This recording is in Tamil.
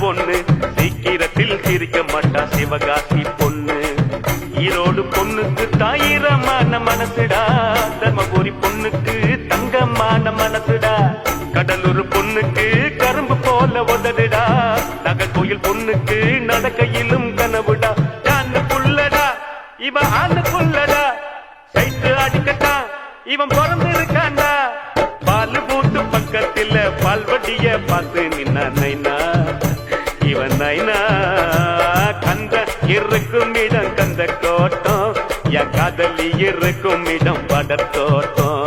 பொண்ணு சீக்கிரத்தில் சிரிக்க மாட்டா சிவகாசி பொண்ணு. ஈரோடு பொண்ணுக்கு தாயிரமான மனசுடா, தர்மபுரி பொண்ணுக்கு தங்கமான மனசுடா, கடலூர் பொண்ணுக்கு கரும்பு போல உதடுடா, நகர்கோயில் பொண்ணுக்கு நடக்கையிலும் கனவுடா. யான்னு புள்ளடா இவன் ஆண்டு புள்ளடா, சைட்டு அடிக்கட்டான் இவன் பிறந்து இருக்காண்டா. பால் பூத்து பக்கத்தில் பால்வட்டிய பார்த்து நின்னா நைனா இவன் நைனா. கந்த இருக்கும் இடம் கந்த கோட்டம், என் காதலி இருக்கும் இடம் படத்தோட்டம்.